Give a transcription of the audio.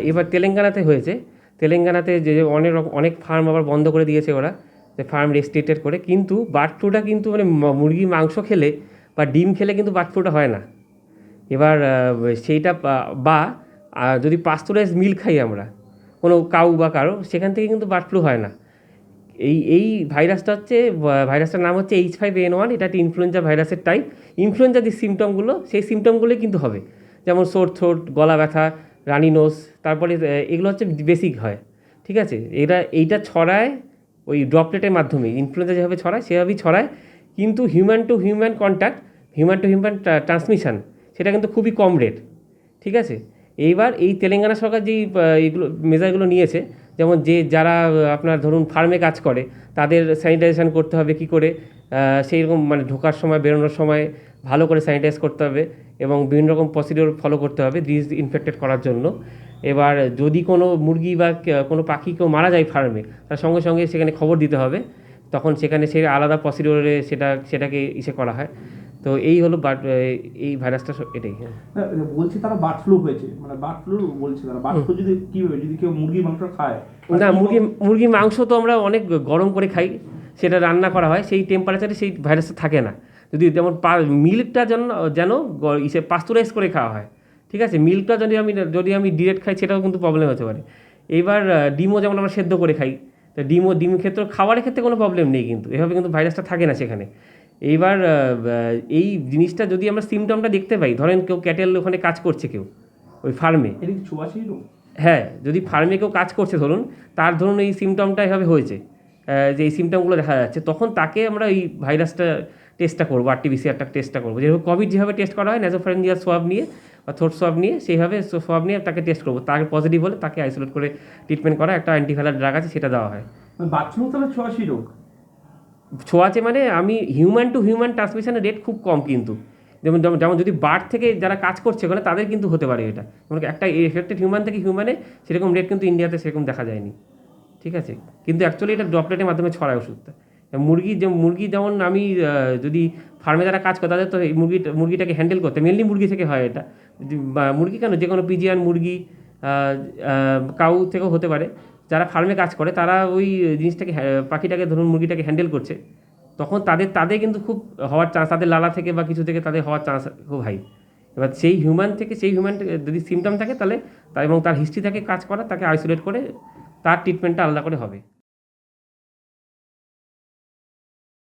এবার তেলেঙ্গানাতে হয়েছে, তেলেঙ্গানাতে যে অনেক ফার্ম আবার বন্ধ করে দিয়েছে ওরা, যে ফার্ম রেস্ট্রিক্টেড করে, কিন্তু বার্ড ফ্লুটা কিন্তু মানে মুরগি মাংস খেলে বা ডিম খেলে কিন্তু বার্ড ফ্লুটা হয় না। এবার সেইটা বা যদি পাস্তুরাইজ মিল্ক খাই আমরা কোনো কাউ বা কারো, সেখান থেকে কিন্তু বার্ড ফ্লু হয় না। এই ভাইরাসটা হচ্ছে, ভাইরাসটার নাম হচ্ছে H5N1। এটা একটা ইনফ্লুয়েঞ্জা ভাইরাসের টাইপ। ইনফ্লুয়েঞ্জা যে সিমটমগুলো, সেই সিমটমগুলোই কিন্তু হবে, যেমন সোর থ্রোট, গলা ব্যথা, রানি নোজ, তারপরে এগুলো হচ্ছে বেসিক হয়। ঠিক আছে, এইটা ছড়ায় ওই ড্রপলেটের মাধ্যমে। ইনফ্লুয়েঞ্জা যেভাবে ছড়ায় সেভাবেই ছড়ায়, কিন্তু human two human contact, human two human transmission, সেটা কিন্তু খুবই কম রেট। ঠিক আছে, এইবার এই তেলেঙ্গানা সরকার যেই এইগুলো মেজারগুলো নিয়েছে, যেমন যারা আপনার ধরুন ফার্মে কাজ করে, তাদের স্যানিটাইজেশন করতে হবে কী করে, সেই রকম মানে ঢোকার সময় বেরোনোর সময় ভালো করে স্যানিটাইজ করতে হবে, এবং বিভিন্ন রকম প্রসিডিওর ফলো করতে হবে ইনফেক্টেড করার জন্য। এবার যদি কোনো মুরগি বা কোনো পাখি কেউ মারা যায় ফার্মে, তার সঙ্গে সঙ্গে সেখানে খবর দিতে হবে, তখন সেখানে সে আলাদা প্রসিডিওরে সেটাকে করা হয়। তো এই হলো এই ভাইরাসটা এটাই। বলছি তারা বার্ড ফ্লু হয়েছে, মানে বার্ড ফ্লু বলছে তারা। বার্ড ফ্লু যদি কীভাবে, যদি কেউ মুরগির মাংস খায়? না, মুরগির মাংস তো আমরা অনেক গরম করে খাই, সেটা রান্না করা হয়, সেই টেম্পারেচারে সেই ভাইরাসটা থাকে না। যদি যেমন মিল্কটা যেন পাস্তুরাইজ করে খাওয়া হয়। ঠিক আছে, মিল্কটা যদি আমি ডিরেক্ট খাই, সেটাও কিন্তু প্রবলেম হতে পারে। এইবার ডিমও যেমন আমরা সেদ্ধ করে খাই, তো ডিম ক্ষেত্রে, খাবারের ক্ষেত্রে কোনো প্রবলেম নেই, কিন্তু এভাবে কিন্তু ভাইরাসটা থাকে না সেখানে। এইবার এই জিনিসটা যদি আমরা সিমটমটা দেখতে পাই, ধরেন কেউ ক্যাটেল ওখানে কাজ করছে, কেউ ওই ফার্মে, হ্যাঁ, যদি ফার্মে কেউ কাজ করছে ধরুন, তার ধরুন এই সিমটমটা এভাবে হয়েছে, যে এই সিমটমগুলো দেখা যাচ্ছে, তখন তাকে আমরা এই ভাইরাসটা টেস্টটা করবো, RT-PCR টেস্টটা করবো, যেভাবে কোভিড যেভাবে টেস্ট করা হয় ন্যাসোফ্যারিঞ্জিয়াল সোয়াব নিয়ে বা থ্রোট সোয়াব নিয়ে, সেইভাবে সোয়াব নিয়ে তাকে টেস্ট করবো। তাকে পজিটিভ হলে তাকে আইসোলেট করে ট্রিটমেন্ট করা, একটা অ্যান্টিভাইরাল ড্রাগ আছে, সেটা দেওয়া হয়। বাচ্চাও তাহলে ছোঁয়াচে রোগ? ছোঁয়াচে মানে আমি হিউম্যান টু হিউম্যান ট্রান্সমিশনের রেট খুব কম, কিন্তু যেমন যেমন যেমন যদি বার্ড থেকে যারা কাজ করছে ওখানে, তাদের কিন্তু হতে পারে এটা। যেমন একটা এফেক্টেড হিউম্যান থেকে হিউম্যানে, সেরকম রেট কিন্তু ইন্ডিয়াতে সেরকম দেখা যায়নি। ঠিক আছে, কিন্তু অ্যাকচুয়ালি এটা ড্রপলেটের মাধ্যমে ছড়ায় ওষুধটা। মুরগি যেমন আমি যদি ফার্মে যারা কাজ করে, তাদের তো এই মুরগিটাকে হ্যান্ডেল করতে মেনলি মুরগি থেকে হয় এটা। মুরগি কেন, যে কোনো পিজিয়ান মুরগি, কাউ থেকেও হতে পারে। যারা ফার্মে কাজ করে, তারা ওই জিনিসটাকে, পাখিটাকে ধরুন, মুরগিটাকে হ্যান্ডেল করছে, তখন তাদের কিন্তু খুব হওয়ার চান্স, তাদের লালা থেকে বা কিছু থেকে তাদের হওয়ার চান্স খুব হাই। এবার সেই হিউম্যান যদি সিমটম থাকে, তাহলে এবং তার হিস্ট্রি থাকে কাজ করা, তাকে আইসোলেট করে তার ট্রিটমেন্টটা আলাদা করে হবে।